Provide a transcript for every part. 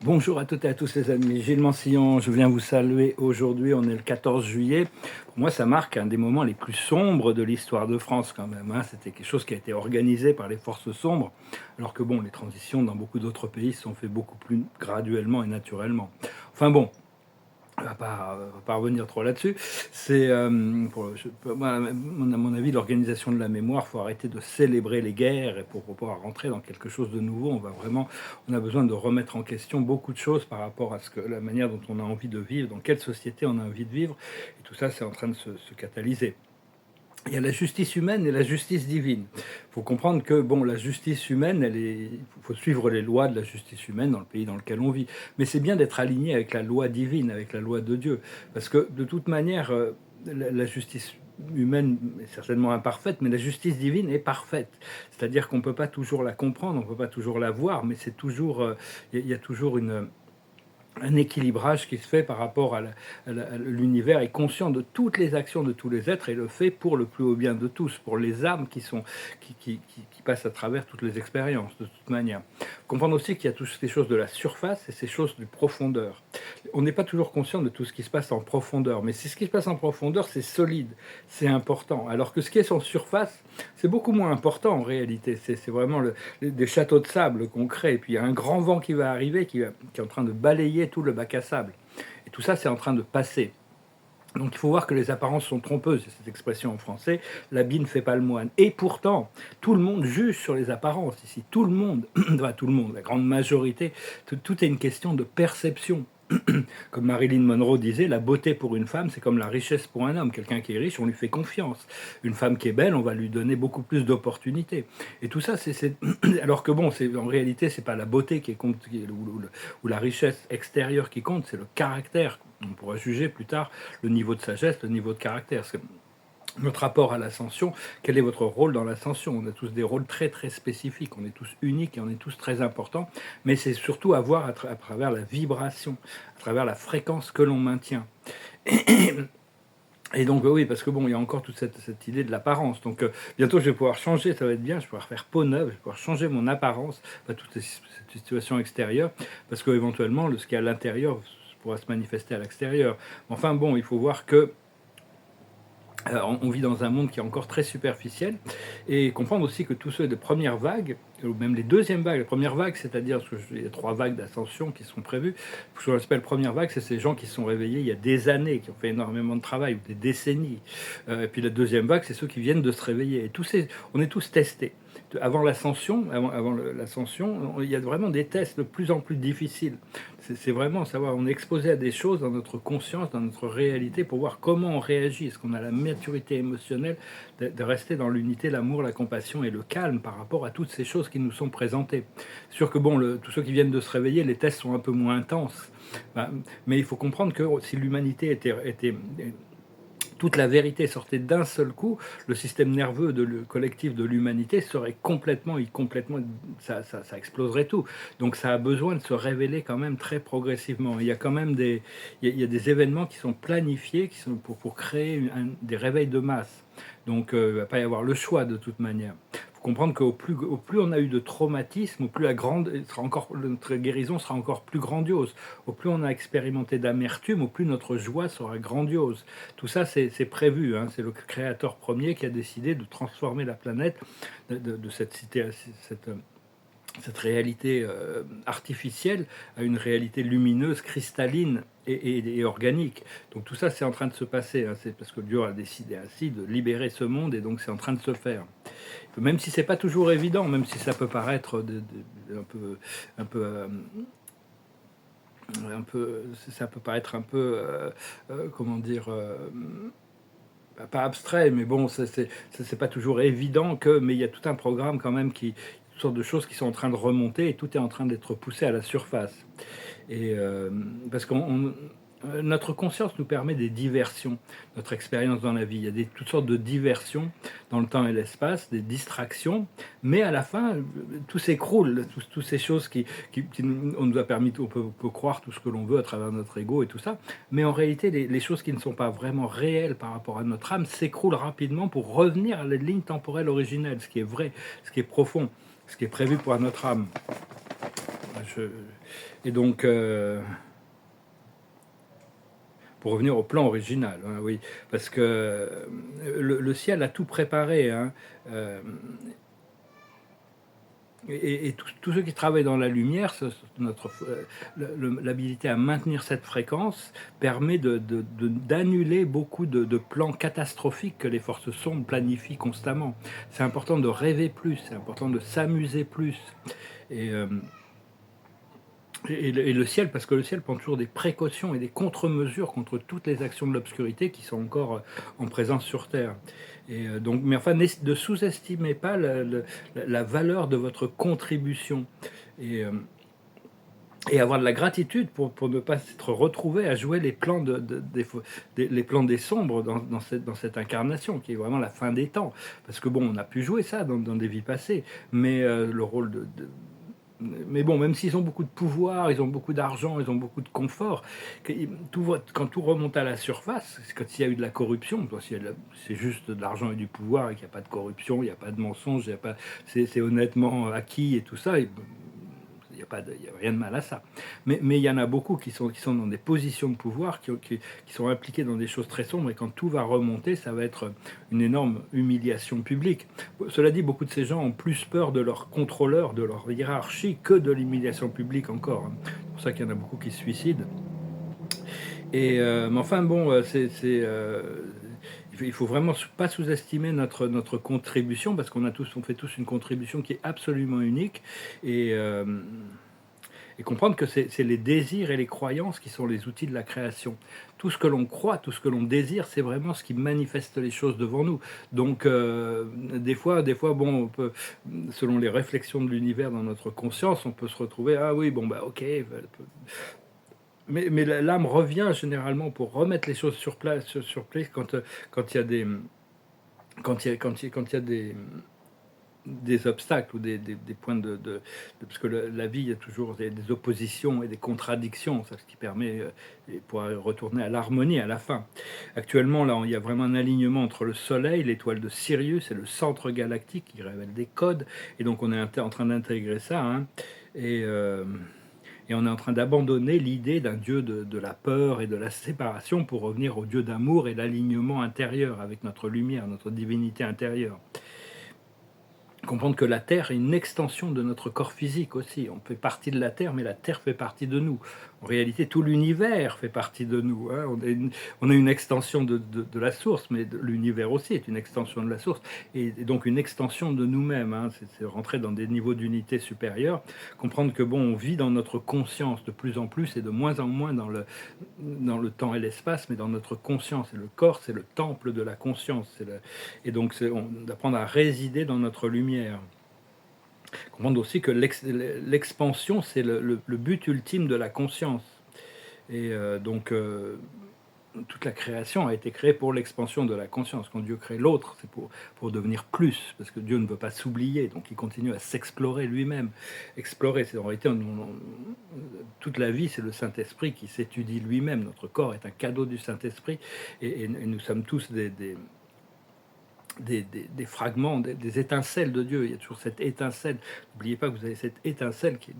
Bonjour à toutes et à tous les amis, Gilles Mansillon, je viens vous saluer aujourd'hui, on est le 14 juillet. Pour moi, ça marque un des moments les plus sombres de l'histoire de France quand même, hein. C'était quelque chose qui a été organisé par les forces sombres, alors que bon, les transitions dans beaucoup d'autres pays se sont faites beaucoup plus graduellement et naturellement. Enfin bon, on va pas revenir trop là-dessus. C'est, moi, à mon avis, l'organisation de la mémoire, il faut arrêter de célébrer les guerres et pour pouvoir rentrer dans quelque chose de nouveau, on a besoin de remettre en question beaucoup de choses par rapport à la manière dont on a envie de vivre, dans quelle société on a envie de vivre. Et tout ça, c'est en train de se catalyser. Il y a la justice humaine et la justice divine. Il faut comprendre que bon, la justice humaine, il faut suivre les lois de la justice humaine dans le pays dans lequel on vit. Mais c'est bien d'être aligné avec la loi divine, avec la loi de Dieu. Parce que de toute manière, la justice humaine est certainement imparfaite, mais la justice divine est parfaite. C'est-à-dire qu'on ne peut pas toujours la comprendre, on ne peut pas toujours la voir, mais c'est toujours, il y a toujours un équilibrage qui se fait par rapport à l'univers, est conscient de toutes les actions de tous les êtres et le fait pour le plus haut bien de tous, pour les âmes qui passent à travers toutes les expériences, de toute manière. Comprendre aussi qu'il y a toutes ces choses de la surface et ces choses de profondeur. On n'est pas toujours conscient de tout ce qui se passe en profondeur, mais ce qui se passe en profondeur, c'est solide, c'est important. Alors que ce qui est en surface, c'est beaucoup moins important en réalité. C'est vraiment des châteaux de sable qu'on crée. Et puis il y a un grand vent qui va arriver, qui est en train de balayer tout le bac à sable. Et tout ça, c'est en train de passer. Donc il faut voir que les apparences sont trompeuses, c'est cette expression en français, l'habit ne fait pas le moine. Et pourtant, tout le monde juge sur les apparences ici, tout le monde, enfin, tout le monde, la grande majorité, tout est une question de perception. Comme Marilyn Monroe disait, la beauté pour une femme, c'est comme la richesse pour un homme. Quelqu'un qui est riche, on lui fait confiance. Une femme qui est belle, on va lui donner beaucoup plus d'opportunités. Et tout ça, alors que bon, en réalité, c'est pas la beauté qui compte, ou la richesse extérieure qui compte, c'est le caractère. On pourra juger plus tard le niveau de sagesse, le niveau de caractère. Notre rapport à l'ascension, quel est votre rôle dans l'ascension? On a tous des rôles très très spécifiques, on est tous uniques et on est tous très importants, mais c'est surtout à voir à travers la vibration, à travers la fréquence que l'on maintient. Et donc oui, parce que bon, il y a encore toute cette idée de l'apparence. Donc bientôt, je vais pouvoir changer, ça va être bien, je vais pouvoir faire peau neuve, je vais pouvoir changer mon apparence, pas toute cette situation extérieure, parce qu'éventuellement, ce qui est à l'intérieur pourra se manifester à l'extérieur. Enfin bon, il faut voir que on vit dans un monde qui est encore très superficiel et comprendre aussi que tous ceux de première vague, ou même les deuxièmes vagues, la première vague, c'est-à-dire qu'il y a 3 vagues d'ascension qui sont prévues. Ce qu'on appelle première vague, c'est ces gens qui se sont réveillés il y a des années, qui ont fait énormément de travail, ou des décennies. Et puis la deuxième vague, c'est ceux qui viennent de se réveiller. Et on est tous testés. Avant l'ascension, il y a vraiment des tests de plus en plus difficiles. C'est vraiment savoir, on est exposé à des choses dans notre conscience, dans notre réalité, pour voir comment on réagit. Est-ce qu'on a la maturité émotionnelle de rester dans l'unité, l'amour, la compassion et le calme par rapport à toutes ces choses qui nous sont présentées. C'est sûr que bon, tous ceux qui viennent de se réveiller, les tests sont un peu moins intenses. Mais il faut comprendre que si l'humanité était toute la vérité sortait d'un seul coup, le système nerveux collectif de l'humanité serait complètement, ça exploserait tout. Donc ça a besoin de se révéler quand même très progressivement. Il y a quand même il y a des événements qui sont planifiés, qui sont pour créer des réveils de masse. Donc il ne va pas y avoir le choix de toute manière. Il faut comprendre qu'au plus on a eu de traumatisme, au plus notre guérison sera encore plus grandiose. Au plus on a expérimenté d'amertume, au plus notre joie sera grandiose. Tout ça, c'est prévu. Hein. C'est le créateur premier qui a décidé de transformer la planète de cette réalité artificielle à une réalité lumineuse, cristalline et organique. Donc tout ça, c'est en train de se passer. Hein. C'est parce que Dieu a décidé ainsi de libérer ce monde et donc c'est en train de se faire. Même si c'est pas toujours évident, même si ça peut paraître ça peut paraître un peu, comment dire, pas abstrait, mais bon, c'est pas toujours évident mais il y a tout un programme quand même toutes sortes de choses qui sont en train de remonter et tout est en train d'être poussé à la surface. Et parce qu'on notre conscience nous permet des diversions, notre expérience dans la vie. Il y a toutes sortes de diversions dans le temps et l'espace, des distractions, mais à la fin, tout s'écroule, toutes ces choses on nous a permis, on peut croire tout ce que l'on veut à travers notre ego et tout ça, mais en réalité, les choses qui ne sont pas vraiment réelles par rapport à notre âme s'écroulent rapidement pour revenir à la ligne temporelle originelle, ce qui est vrai, ce qui est profond, ce qui est prévu pour notre âme. et donc, pour revenir au plan original, hein, oui, parce que le ciel a tout préparé, hein, euh, et tous ceux qui travaillent dans la lumière, l'habilité à maintenir cette fréquence permet d'annuler beaucoup de plans catastrophiques que les forces sombres planifient constamment. C'est important de rêver plus, c'est important de s'amuser plus. Et, euh, et le ciel, parce que le ciel prend toujours des précautions et des contre-mesures contre toutes les actions de l'obscurité qui sont encore en présence sur Terre. Donc, mais enfin, ne sous-estimez pas la valeur de votre contribution. Et, euh, et avoir de la gratitude pour ne pas s'être retrouvé à jouer les plans, les plans des sombres dans cette incarnation, qui est vraiment la fin des temps. Parce que bon, on a pu jouer ça dans des vies passées, mais le rôle mais bon, même s'ils ont beaucoup de pouvoir, ils ont beaucoup d'argent, ils ont beaucoup de confort, quand tout remonte à la surface, quand il y a eu de la corruption, c'est juste de l'argent et du pouvoir et qu'il n'y a pas de corruption, il n'y a pas de mensonge, c'est honnêtement acquis et tout ça, il y a rien de mal à ça. Mais il y en a beaucoup qui sont dans des positions de pouvoir, qui sont impliqués dans des choses très sombres, et quand tout va remonter, ça va être une énorme humiliation publique. Cela dit, beaucoup de ces gens ont plus peur de leur contrôleur, de leur hiérarchie, que de l'humiliation publique encore, hein. C'est pour ça qu'il y en a beaucoup qui se suicident. Mais enfin, bon, il faut vraiment pas sous-estimer notre contribution, parce on fait tous une contribution qui est absolument unique, et, euh, et comprendre que c'est les désirs et les croyances qui sont les outils de la création. Tout ce que l'on croit, tout ce que l'on désire, c'est vraiment ce qui manifeste les choses devant nous. Donc, des fois, bon, on peut, selon les réflexions de l'univers dans notre conscience, on peut se retrouver, ah oui, bon, bah ok, mais l'âme revient généralement pour remettre les choses sur place, quand il y a des obstacles ou des points parce que la vie, il y a toujours des oppositions et des contradictions, c'est ce qui permet pour retourner à l'harmonie à la fin. Actuellement, là, il y a vraiment un alignement entre le Soleil, l'étoile de Sirius et le centre galactique qui révèle des codes, et donc on est en train d'intégrer ça, hein, et, euh, et on est en train d'abandonner l'idée d'un Dieu de la peur et de la séparation pour revenir au Dieu d'amour et l'alignement intérieur avec notre lumière, notre divinité intérieure. Comprendre que la Terre est une extension de notre corps physique aussi. On fait partie de la Terre, mais la Terre fait partie de nous. En réalité, tout l'univers fait partie de nous, hein. On est une extension de la source, mais l'univers aussi est une extension de la source, et donc une extension de nous-mêmes, hein. C'est rentrer dans des niveaux d'unité supérieurs, comprendre que bon, on vit dans notre conscience de plus en plus et de moins en moins dans le temps et l'espace, mais dans notre conscience. Et le corps, c'est le temple de la conscience. Et donc, d'apprendre à résider dans notre lumière. Comprendre aussi que l'expansion, c'est le but ultime de la conscience. Donc, toute la création a été créée pour l'expansion de la conscience. Quand Dieu crée l'autre, c'est pour devenir plus, parce que Dieu ne veut pas s'oublier, donc il continue à s'explorer lui-même. Explorer, c'est en réalité, toute la vie, c'est le Saint-Esprit qui s'étudie lui-même. Notre corps est un cadeau du Saint-Esprit, et nous sommes tous des fragments, des étincelles de Dieu. Il y a toujours cette étincelle. N'oubliez pas que vous avez cette étincelle qui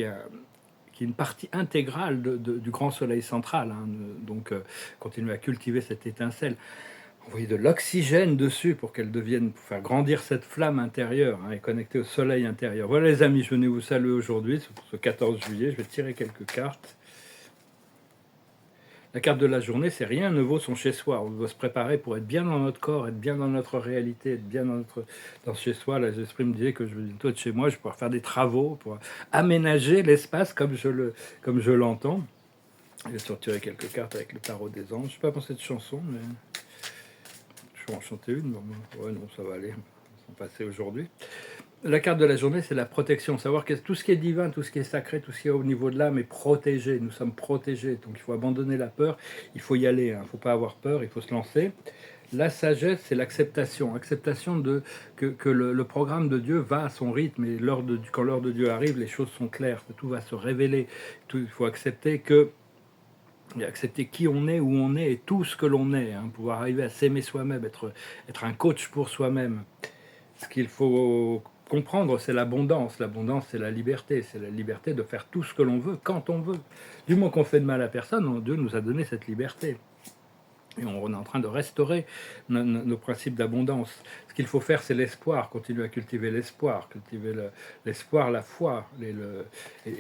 est une partie intégrale du grand soleil central, hein. Donc, continuez à cultiver cette étincelle. Envoyez de l'oxygène dessus pour pour faire grandir cette flamme intérieure, hein, et connecter au soleil intérieur. Voilà les amis, je venais vous saluer aujourd'hui, pour ce 14 juillet. Je vais tirer quelques cartes. La carte de la journée, c'est rien ne vaut son chez-soi. On doit se préparer pour être bien dans notre corps, être bien dans notre réalité, être bien dans chez-soi. Là, l'esprit me disait que je vais bientôt être chez moi, je vais pouvoir faire des travaux, pour aménager l'espace comme je l'entends. Je vais sortir quelques cartes avec le tarot des anges. Je sais pas pour cette chanson, mais je vais en chanter une. Ouais, non, ça va aller. On va passer aujourd'hui. La carte de la journée, c'est la protection. Savoir que tout ce qui est divin, tout ce qui est sacré, tout ce qui est au niveau de l'âme est protégé. Nous sommes protégés. Donc il faut abandonner la peur. Il faut y aller, hein. Il ne faut pas avoir peur. Il faut se lancer. La sagesse, c'est l'acceptation. Acceptation que le programme de Dieu va à son rythme. Et quand l'heure de Dieu arrive, les choses sont claires. Tout va se révéler. Il faut accepter qui on est, où on est et tout ce que l'on est, hein. Pouvoir arriver à s'aimer soi-même, être un coach pour soi-même. Ce qu'il faut comprendre, c'est l'abondance. L'abondance, c'est la liberté. C'est la liberté de faire tout ce que l'on veut, quand on veut. Du moment qu'on fait de mal à personne, Dieu nous a donné cette liberté. Et on est en train de restaurer nos principes d'abondance. Ce qu'il faut faire, c'est l'espoir, continuer à cultiver l'espoir, cultiver l'espoir, la foi et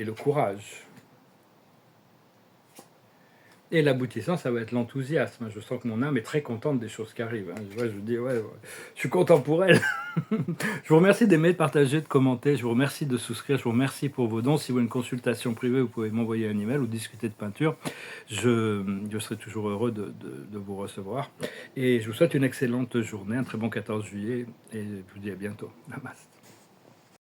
le courage. Et l'aboutissant, ça va être l'enthousiasme. Je sens que mon âme est très contente des choses qui arrivent. Je dis, ouais, je suis content pour elle. Je vous remercie d'aimer, de partager, de commenter. Je vous remercie de souscrire. Je vous remercie pour vos dons. Si vous avez une consultation privée, vous pouvez m'envoyer un email ou discuter de peinture. Je serai toujours heureux de vous recevoir. Et je vous souhaite une excellente journée, un très bon 14 juillet. Et je vous dis à bientôt. Namaste.